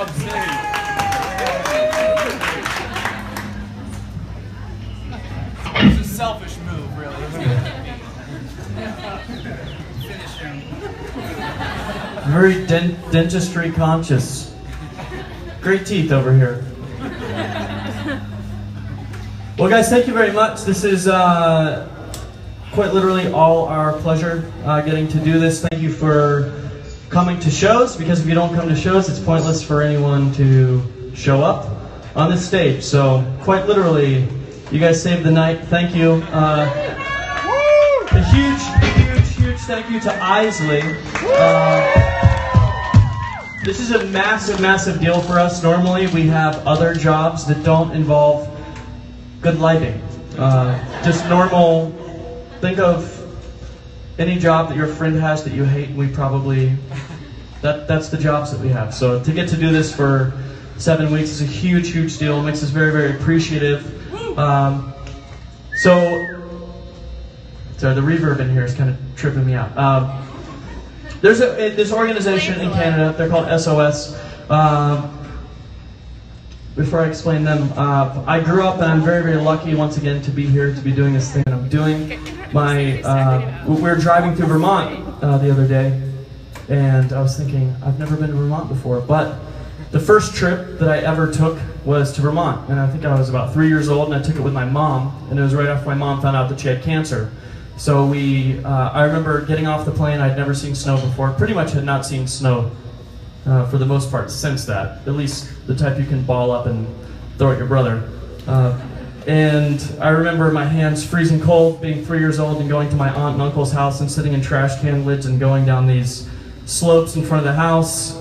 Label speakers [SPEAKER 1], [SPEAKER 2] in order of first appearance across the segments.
[SPEAKER 1] It's a selfish move, really. Finish him.
[SPEAKER 2] Very dentistry conscious. Great teeth over here. Well, guys, thank you very much. This is quite literally all our pleasure getting to do this. Thank you for coming to shows, because if you don't come to shows, it's pointless for anyone to show up on this stage. So, quite literally, you guys saved the night. Thank you. A huge thank you to Isley. This is a massive deal for us. Normally, we have other jobs that don't involve good lighting. Just normal. Think of any job that your friend has that you hate. We probably that's the jobs that we have. So to get to do this for 7 weeks is a huge deal. It makes us very appreciative. Sorry, the reverb in here is kind of tripping me out. There's this organization in Canada. They're called SOS. Before I explain them, I grew up, and I'm very lucky once again to be here, to be doing this thing that I'm doing. We were driving through Vermont the other day, and I was thinking, I've never been to Vermont before, but the first trip that I ever took was to Vermont, and I think I was about 3 years old, and I took it with my mom, and it was right after my mom found out that she had cancer. So I remember getting off the plane. I'd never seen snow before, pretty much had not seen snow for the most part since that, at least the type you can ball up and throw at your brother. And I remember my hands freezing cold, being 3 years old, and going to my aunt and uncle's house and sitting in trash can lids and going down these slopes in front of the house.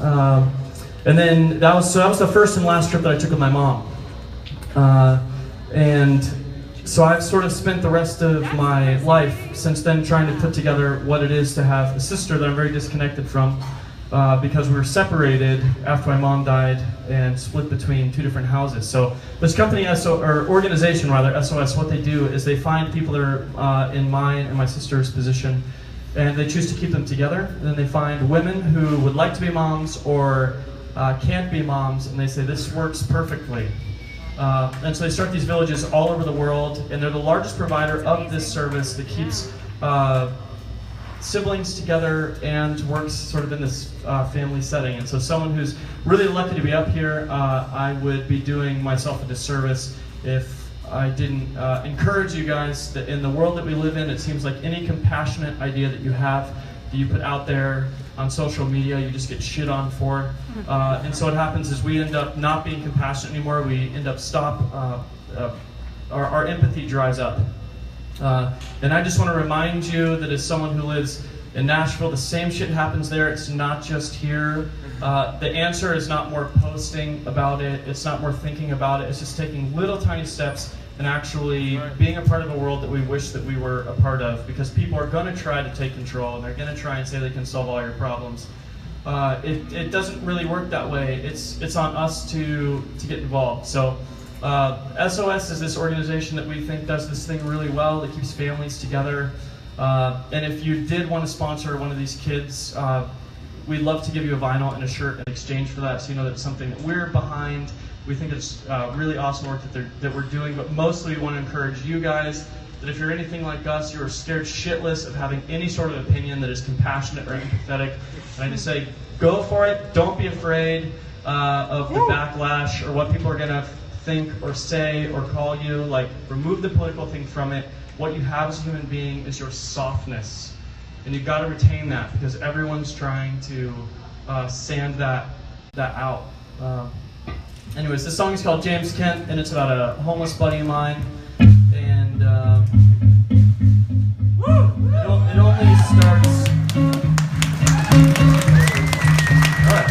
[SPEAKER 2] And then that was the first and last trip that I took with my mom. And so I've sort of spent the rest of my life since then trying to put together what it is to have a sister that I'm very disconnected from, because we were separated after my mom died and split between two different houses. So this company, or organization rather, SOS, what they do is they find people that are in mine and my sister's position, and they choose to keep them together. And then they find women who would like to be moms or can't be moms, and they say, this works perfectly. And so they start these villages all over the world, and they're the largest provider of this service that keeps siblings together and works sort of in this family setting. And so someone who's really lucky to be up here, I would be doing myself a disservice if I didn't encourage you guys that in the world that we live in, it seems like any compassionate idea that you have, that you put out there on social media, you just get shit on for. And so what happens is we end up not being compassionate anymore. We end up our empathy dries up. And I just want to remind you that as someone who lives in Nashville, the same shit happens there. It's not just here. The answer is not more posting about it. It's not more thinking about it. It's just taking little tiny steps and actually being a part of a world that we wish that we were a part of, because people are going to try to take control, and they're going to try and say they can solve all your problems. It doesn't really work that way. It's on us to get involved. So SOS is this organization that we think does this thing really well. It keeps families together. And if you did want to sponsor one of these kids, we'd love to give you a vinyl and a shirt in exchange for that, so you know that it's something that we're behind. We think it's really awesome work that we're doing, but mostly we want to encourage you guys that if you're anything like us, you are scared shitless of having any sort of opinion that is compassionate or empathetic. And I just say, go for it. Don't be afraid of the backlash or what people are going to think or say or call you. Like, remove the political thing from it. What you have as a human being is your softness. And you've got to retain that, because everyone's trying to sand that out. Anyways, this song is called James Kent, and it's about a homeless buddy of mine. And it only starts. All right.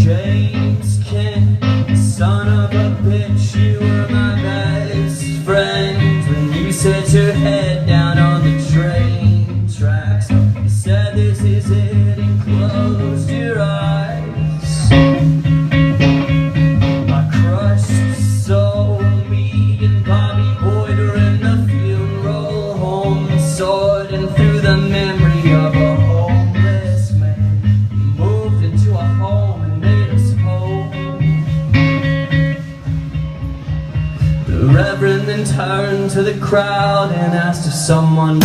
[SPEAKER 2] James Kent, son of a bitch, you were my best friend. When you set your head down on the train tracks, you said this is it and closed your eyes. My crushed soul, me and Bobby Boyd are in the field.
[SPEAKER 3] crowd and asked if someone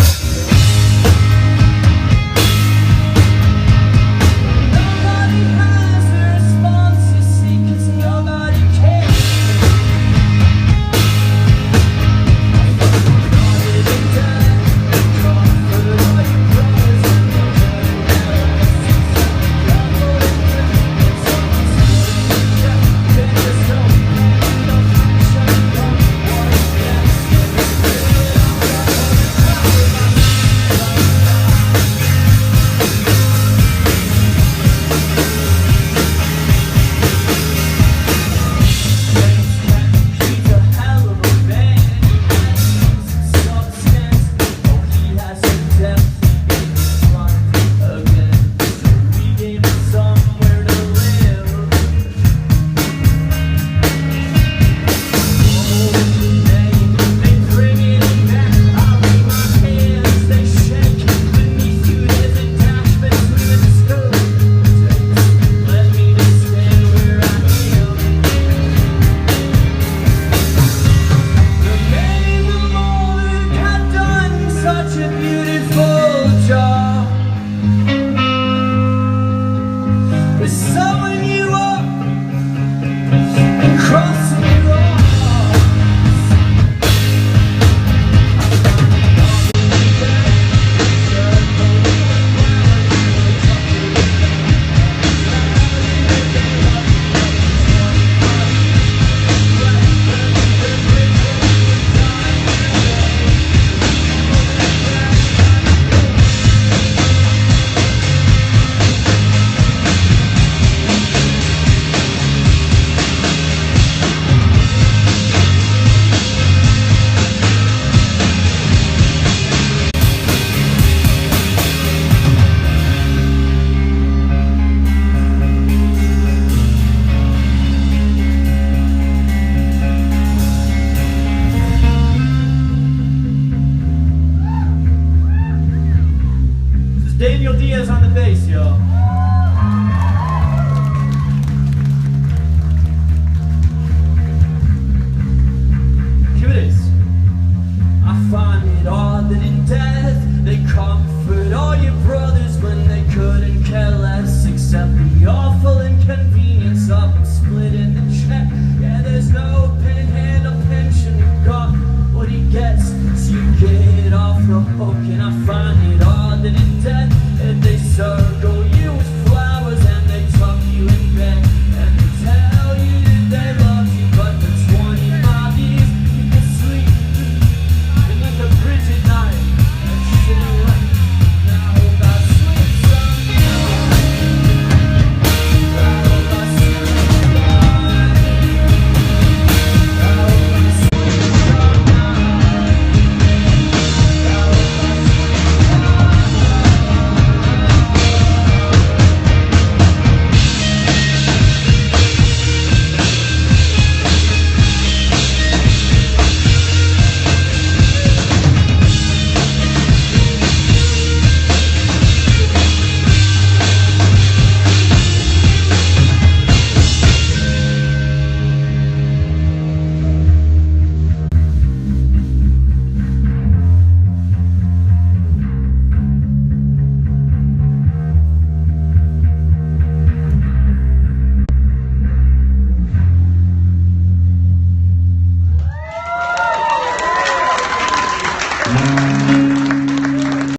[SPEAKER 3] Daniel Diaz on the bass, y'all.